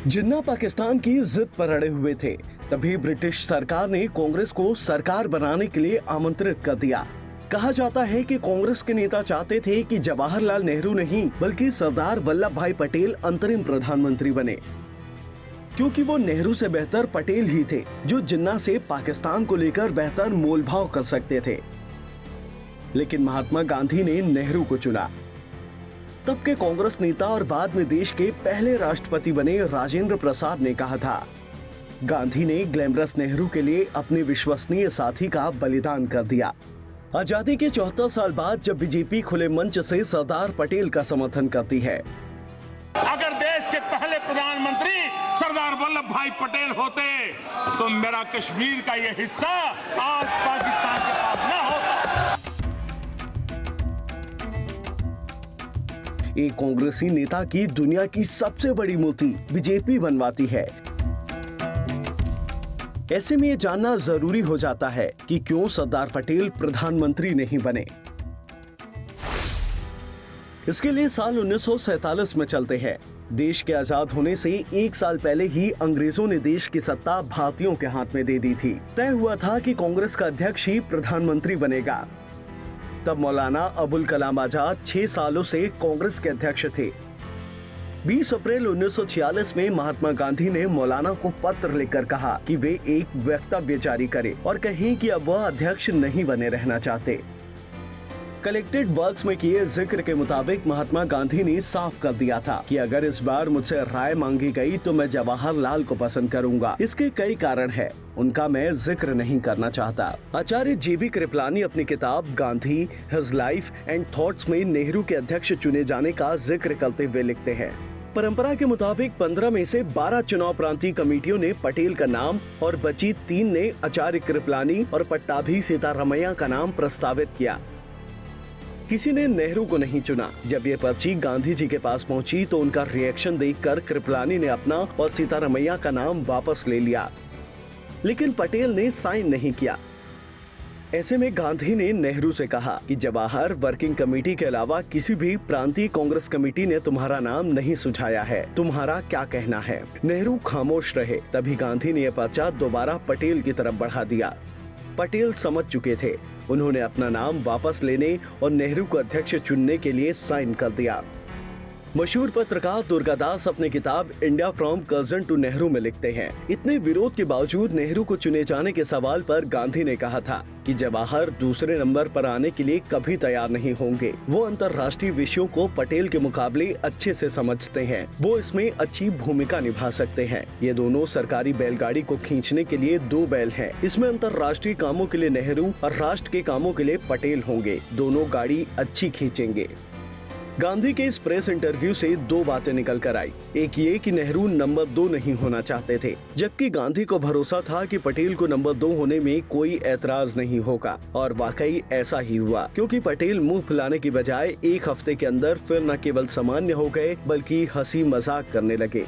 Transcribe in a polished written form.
जिन्ना पाकिस्तान की जिद पर अड़े हुए थे, तभी ब्रिटिश सरकार ने कांग्रेस को सरकार बनाने के लिए आमंत्रित कर दिया। कहा जाता है कि कांग्रेस के नेता चाहते थे कि जवाहरलाल नेहरू नहीं बल्कि सरदार वल्लभ भाई पटेल अंतरिम प्रधानमंत्री बने, क्योंकि वो नेहरू से बेहतर पटेल ही थे जो जिन्ना से पाकिस्तान को लेकर बेहतर मोलभाव कर सकते थे। लेकिन महात्मा गांधी ने नेहरू को चुना। तब के कांग्रेस नेता और बाद में देश के पहले राष्ट्रपति बने राजेंद्र प्रसाद ने कहा था, गांधी ने ग्लैमरस नेहरू के लिए अपने विश्वसनीय साथी का बलिदान कर दिया। आजादी के 74 साल बाद जब बीजेपी खुले मंच से सरदार पटेल का समर्थन करती है, अगर देश के पहले प्रधानमंत्री सरदार वल्लभ भाई पटेल होते तो मेरा कश्मीर का ये हिस्सा आज पाकिस्तान के पास न होता। एक कांग्रेसी नेता की दुनिया की सबसे बड़ी मूर्ति बीजेपी बनवाती है। ऐसे में ये जानना जरूरी हो जाता है कि क्यों सरदार पटेल प्रधानमंत्री नहीं बने। इसके लिए साल 1947 में चलते हैं। देश के आजाद होने से एक साल पहले ही अंग्रेजों ने देश की सत्ता भारतीयों के हाथ में दे दी थी। तय हुआ था कि कांग्रेस का अध्यक्ष ही प्रधानमंत्री बनेगा। तब मौलाना अबुल कलाम आजाद 6 सालों से कांग्रेस के अध्यक्ष थे। 20 अप्रैल 1946 में महात्मा गांधी ने मौलाना को पत्र लिखकर कहा कि वे एक वक्तव्य जारी करें और कहें कि अब वह अध्यक्ष नहीं बने रहना चाहते। कलेक्टेड वर्क्स में किए जिक्र के मुताबिक महात्मा गांधी ने साफ कर दिया था कि अगर इस बार मुझसे राय मांगी गई तो मैं जवाहरलाल को पसंद करूंगा। इसके कई कारण हैं, उनका मैं जिक्र नहीं करना चाहता। आचार्य JB कृपलानी अपनी किताब Gandhi his life and thoughts में नेहरू के अध्यक्ष चुने जाने का जिक्र करते हुए लिखते हैं, परंपरा के मुताबिक 15 में से 12 चुनाव प्रांतीय कमेटियों ने पटेल का नाम और बची 3 ने आचार्य कृपलानी और पट्टाभी सीतारमैया का नाम प्रस्तावित किया। किसी ने नेहरू को नहीं चुना। जब ये पर्ची गांधी जी के पास पहुंची तो उनका रिएक्शन देखकर कृपलानी ने अपना और सीतारमैया का नाम वापस ले लिया, लेकिन पटेल ने साइन नहीं किया। ऐसे में गांधी ने नेहरू से कहा कि जवाहर वर्किंग कमेटी के अलावा किसी भी प्रांतीय कांग्रेस कमेटी ने तुम्हारा नाम नहीं सुझाया है, तुम्हारा क्या कहना है। नेहरू खामोश रहे। तभी गांधी ने यह पर्चा दोबारा पटेल की तरफ बढ़ा दिया। पटेल समझ चुके थे। उन्होंने अपना नाम वापस लेने और नेहरू को अध्यक्ष चुनने के लिए साइन कर दिया। मशहूर पत्रकार दुर्गादास अपनी किताब India from Curzon to Nehru में लिखते हैं, इतने विरोध के बावजूद नेहरू को चुने जाने के सवाल पर गांधी ने कहा था कि जवाहर दूसरे नंबर पर आने के लिए कभी तैयार नहीं होंगे। वो अंतर्राष्ट्रीय विषयों को पटेल के मुकाबले अच्छे से समझते हैं, वो इसमें अच्छी भूमिका निभा सकते हैं। ये दोनों सरकारी बैलगाड़ी को खींचने के लिए 2 बैल हैं। इसमें अंतर्राष्ट्रीय कामों के लिए नेहरू और राष्ट्र के कामों के लिए पटेल होंगे। दोनों गाड़ी अच्छी खींचेंगे। गांधी के इस प्रेस इंटरव्यू से 2 बातें निकल कर आई। एक ये कि नेहरू नंबर 2 नहीं होना चाहते थे, जबकि गांधी को भरोसा था कि पटेल को नंबर 2 होने में कोई ऐतराज नहीं होगा। और वाकई ऐसा ही हुआ, क्योंकि पटेल मुंह फुलाने की बजाय 1 हफ्ते के अंदर फिर न केवल सामान्य हो गए बल्कि हंसी मजाक करने लगे।